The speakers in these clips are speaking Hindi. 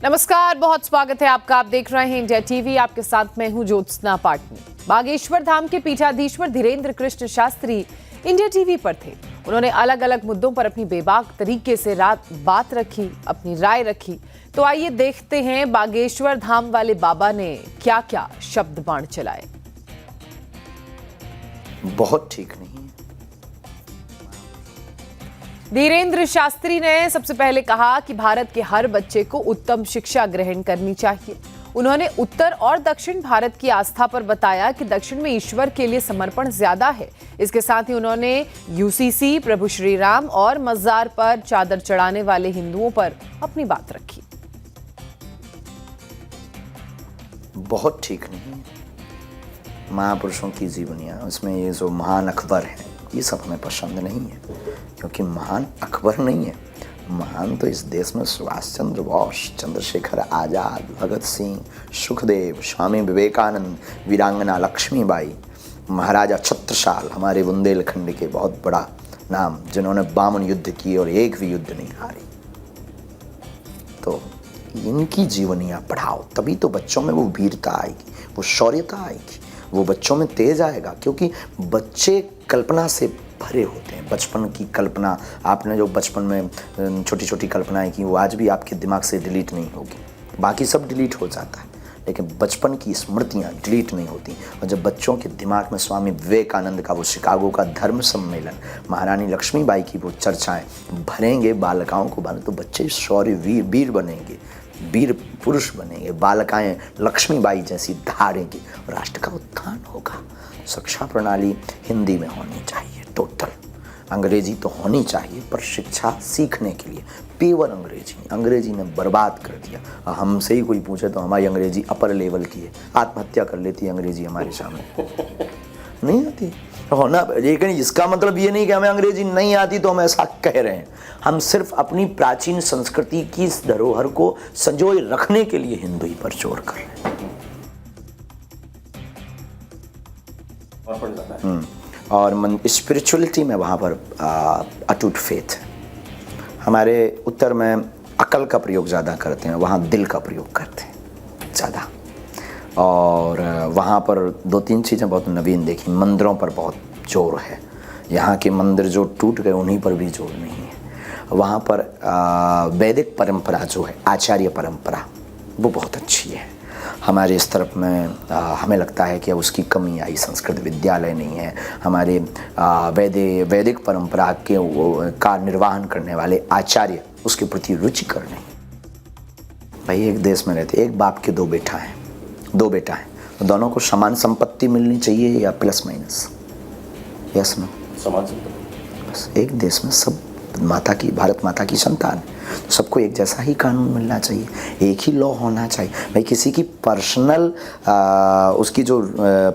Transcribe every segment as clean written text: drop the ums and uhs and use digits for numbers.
नमस्कार, बहुत स्वागत है आपका। आप देख रहे हैं इंडिया टीवी। आपके साथ मैं हूं ज्योत्सना पाटनी। बागेश्वर धाम के पीठाधीश्वर धीरेन्द्र कृष्ण शास्त्री इंडिया टीवी पर थे। उन्होंने अलग अलग मुद्दों पर अपनी बेबाक तरीके से बात रखी, अपनी राय रखी। तो आइए देखते हैं बागेश्वर धाम वाले बाबा ने क्या क्या शब्द बाण चलाए। बहुत ठीक नहीं है। धीरेन्द्र शास्त्री ने सबसे पहले कहा कि भारत के हर बच्चे को उत्तम शिक्षा ग्रहण करनी चाहिए। उन्होंने उत्तर और दक्षिण भारत की आस्था पर बताया कि दक्षिण में ईश्वर के लिए समर्पण ज्यादा है। इसके साथ ही उन्होंने यूसीसी, प्रभु श्री राम और मजार पर चादर चढ़ाने वाले हिंदुओं पर अपनी बात रखी। बहुत ठीक नहीं है। महापुरुषों की जीवनियाँ, उसमें ये जो महान अकबर है, ये सब हमें पसंद नहीं है, क्योंकि महान अकबर नहीं है। महान तो इस देश में सुभाष चंद्र बोस, चंद्रशेखर आजाद, भगत सिंह, सुखदेव, स्वामी विवेकानंद, वीरांगना लक्ष्मीबाई, महाराजा छत्रसाल, हमारे बुंदेलखंड के बहुत बड़ा नाम, जिन्होंने 52 युद्ध किए और एक भी युद्ध नहीं हारी। तो इनकी जीवनियाँ पढ़ाओ, तभी तो बच्चों में वो वीरता आएगी, वो शौर्यता आएगी, वो बच्चों में तेज आएगा। क्योंकि बच्चे कल्पना से भरे होते हैं। बचपन की कल्पना, आपने जो बचपन में छोटी छोटी कल्पनाएं की, वो आज भी आपके दिमाग से डिलीट नहीं होगी। बाकी सब डिलीट हो जाता है, लेकिन बचपन की स्मृतियां डिलीट नहीं होती। और जब बच्चों के दिमाग में स्वामी विवेकानंद का वो शिकागो का धर्म सम्मेलन, महारानी लक्ष्मीबाई की वो चर्चाएं भरेंगे बालिकाओं को, तो बच्चे शौर्य वीर बनेंगे, वीर पुरुष बनेंगे। बालिकाएं लक्ष्मीबाई जैसी धारेंगी और राष्ट्र का उत्थान होगा। शिक्षा प्रणाली हिंदी में होनी चाहिए, टोटल। अंग्रेजी तो होनी चाहिए, पर शिक्षा सीखने के लिए प्योर अंग्रेजी ने बर्बाद कर दिया। हमसे ही कोई पूछे तो हमारी अंग्रेजी अपर लेवल की है, आत्महत्या कर लेती है अंग्रेजी हमारे सामने। नहीं आती होना, लेकिन इसका मतलब ये नहीं कि हमें अंग्रेजी नहीं आती तो हम ऐसा कह रहे हैं। हम सिर्फ अपनी प्राचीन संस्कृति की इस धरोहर को संजोए रखने के लिए हिंदी पर जोर कर रहे हैं। और स्पिरिचुअलिटी में वहाँ पर अटूट फेथ है। हमारे उत्तर में अकल का प्रयोग ज़्यादा करते हैं, वहाँ दिल का प्रयोग करते हैं ज़्यादा। और वहाँ पर 2-3 चीज़ें बहुत नवीन देखी। मंदिरों पर बहुत जोर है। यहाँ के मंदिर जो टूट गए उन्हीं पर भी जोर नहीं है। वहाँ पर वैदिक परंपरा जो है, आचार्य परंपरा, वो बहुत अच्छी है। हमारे इस तरफ में हमें लगता है कि अब उसकी कमी आई। संस्कृत विद्यालय नहीं है हमारे। वैदिक परंपरा के का निर्वहन करने वाले आचार्य उसके प्रति रुचिकर नहीं। भाई एक देश में रहते, एक बाप के दो बेटा हैं, तो दोनों को समान संपत्ति मिलनी चाहिए या प्लस माइनस? Yes no? समान संपत्ति। बस एक देश में सब भारत माता की संतान, सबको एक जैसा ही कानून मिलना चाहिए, एक ही लॉ होना चाहिए। भाई किसी की पर्सनल उसकी जो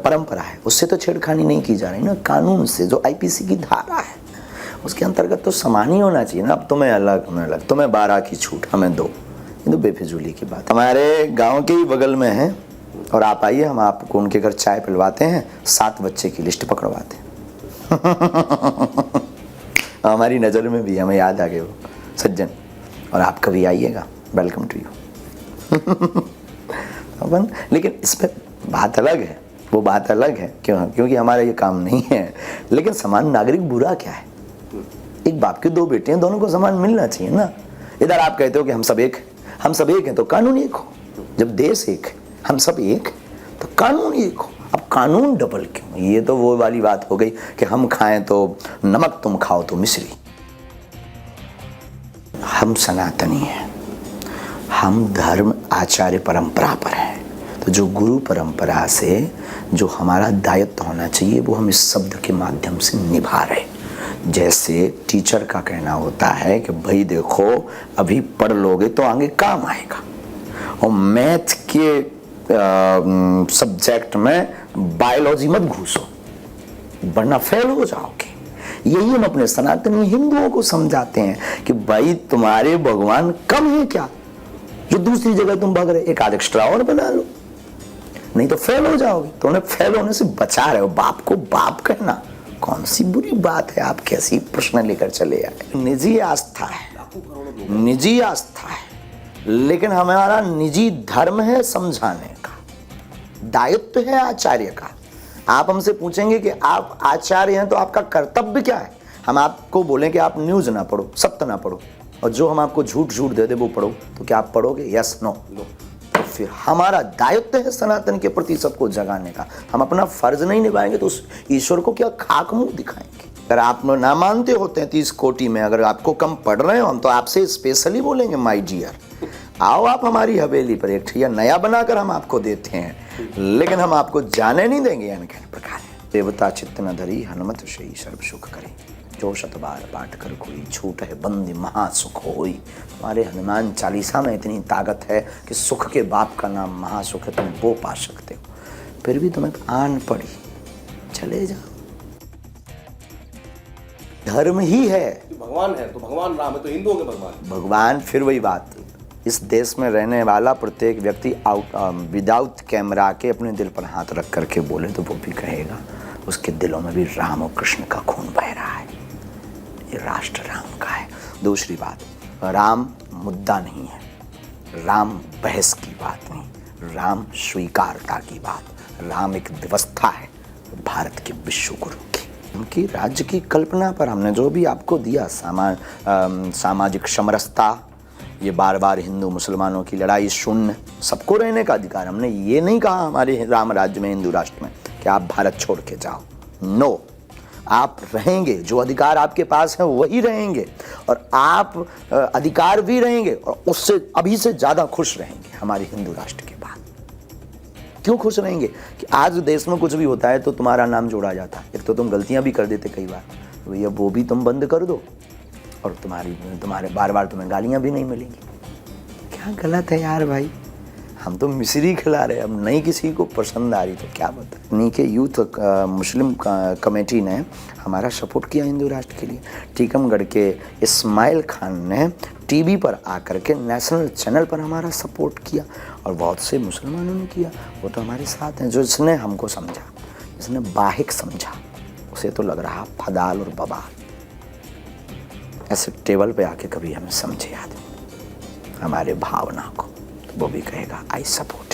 परंपरा है उससे तो छेड़खानी नहीं की जा रही ना। कानून से जो आईपीसी की धारा है उसके अंतर्गत तो समान ही होना चाहिए ना। अब तुम्हें अलग, हमें अलग, तुम्हें 12 की छूट, हमें 2, ये तो बेफिजूली की बात। हमारे गाँव के ही बगल में है, और आप आइए, हम आपको उनके घर चाय पिलवाते हैं, 7 बच्चे की लिस्ट पकड़वाते हैं। हमारी नज़र में भी हमें याद आ गए वो सज्जन, और आप कभी आइएगा, वेलकम टू यू। लेकिन इसमें बात अलग है, वो बात अलग है। क्योंकि हमारा ये काम नहीं है। लेकिन समान नागरिक बुरा क्या है? एक बाप के 2 बेटे हैं, दोनों को समान मिलना चाहिए ना। इधर आप कहते हो कि हम सब एक हैं, तो कानून एक हो। जब देश एक है, हम सब एक, तो कानून एक हो। अब कानून डबल क्यों? ये तो वो वाली बात हो गई कि हम खाएं तो नमक, तुम खाओ तो मिश्री। हम सनातनी हैं, हम धर्म आचार्य परंपरा पर हैं। तो जो गुरु परंपरा से जो हमारा दायित्व होना चाहिए वो हम इस शब्द के माध्यम से निभा रहे। जैसे टीचर का कहना होता है कि भाई देखो, अभी पढ़ लोगे तो आगे काम आएगा, और मैथ के सब्जेक्ट में बायोलॉजी मत घुसो वरना फेल हो जाओगे। यही हम अपने सनातनी हिंदुओं को समझाते हैं कि भाई तुम्हारे भगवान कम है क्या जो दूसरी जगह तुम भाग रहे? एक आध एक्स्ट्रा और बना लो, नहीं तो फेल हो जाओगे। तो उन्हें फेल होने से बचा रहे हो। बाप को बाप कहना कौन सी बुरी बात है? आप कैसी प्रश्न लेकर चले आए? निजी आस्था है, निजी आस्था है। लेकिन हमारा निजी धर्म है समझाने का, दायित्व है आचार्य का। आप हमसे पूछेंगे कि आप आचार्य हैं तो आपका कर्तव्य क्या है, हम आपको बोलें कि आप न्यूज़ ना पढ़ो, सत्य ना पढ़ो, और जो हम आपको झूठ झूठ दे दे वो पढ़ो, तो क्या आप पढ़ोगे? Yes no? तो फिर हमारा दायित्व है सनातन के प्रति सबको जगाने का। हम अपना फर्ज नहीं निभाएंगे तो उस ईश्वर को क्या खाक मुंह दिखाएंगे? अगर आप ना मानते होते हैं 30 कोटि में, अगर आपको कम पढ़ रहे हो हम तो आपसे स्पेशली बोलेंगे माय डियर, आओ आप हमारी हवेली पर, एक ठिया नया बनाकर हम आपको देते हैं, लेकिन हम आपको जाने नहीं देंगे अनके प्रकार। देवता चित्त न धरी हनुमत से सर्व सुख करे, जो शतबार पाठ कर कोई, छूट है बंदी महासुख होई। हमारे हनुमान चालीसा में इतनी ताकत है कि सुख के बाप का नाम महासुख है, तुम वो पा सकते हो। फिर भी तुम्हें आन पड़ी, चले जाओ। धर्म ही है, भगवान है तो भगवान राम है तो हिंदुओं के भगवान। भगवान फिर वही बात, इस देश में रहने वाला प्रत्येक व्यक्ति विदाउट कैमरा के अपने दिल पर हाथ रख करके बोले तो वो भी कहेगा उसके दिलों में भी राम और कृष्ण का खून बह रहा है, ये राष्ट्र राम का है। दूसरी बात, राम मुद्दा नहीं है, राम बहस की बात नहीं, राम स्वीकारता की बात, राम एक व्यवस्था है भारत के विश्व गुरु की, उनकी राज्य की कल्पना पर हमने जो भी आपको दिया, सामाजिक समरसता, ये बार बार हिंदू मुसलमानों की लड़ाई शून्य, सबको रहने का अधिकार। हमने ये नहीं कहा हमारे राम राज्य में, हिंदू राष्ट्र में, कि आप भारत छोड़ के जाओ। नो, आप रहेंगे, जो अधिकार आपके पास है वही रहेंगे, और आप अधिकार भी रहेंगे और उससे अभी से ज़्यादा खुश रहेंगे हमारे हिंदू राष्ट्र के बाद। क्यों खुश रहेंगे? कि आज देश में कुछ भी होता है तो तुम्हारा नाम जोड़ा जाता है। एक तो तुम गलतियां भी कर देते कई बार, तो भैया वो भी तुम बंद कर दो, और तुम्हारे बार बार तुम्हें गालियां भी नहीं मिलेंगी। क्या गलत है यार भाई, हम तो मिश्री खिला रहे हैं, अब नहीं किसी को पसंद आ रही तो क्या बता। नीचे यूथ मुस्लिम कमेटी ने हमारा सपोर्ट किया हिंदू राष्ट्र के लिए। टीकमगढ़ के इस्माइल खान ने टीवी पर आकर के नेशनल चैनल पर हमारा सपोर्ट किया, और बहुत से मुसलमानों ने किया। वो तो हमारे साथ हैं, जो जिसने हमको समझा, जिसने बाहिक समझा, उसे तो लग रहा फदाल और बबाल। ऐसे टेबल पे आके कभी हमें समझे आदमी हमारे भावना को, तो वो भी कहेगा आई सपोर्ट।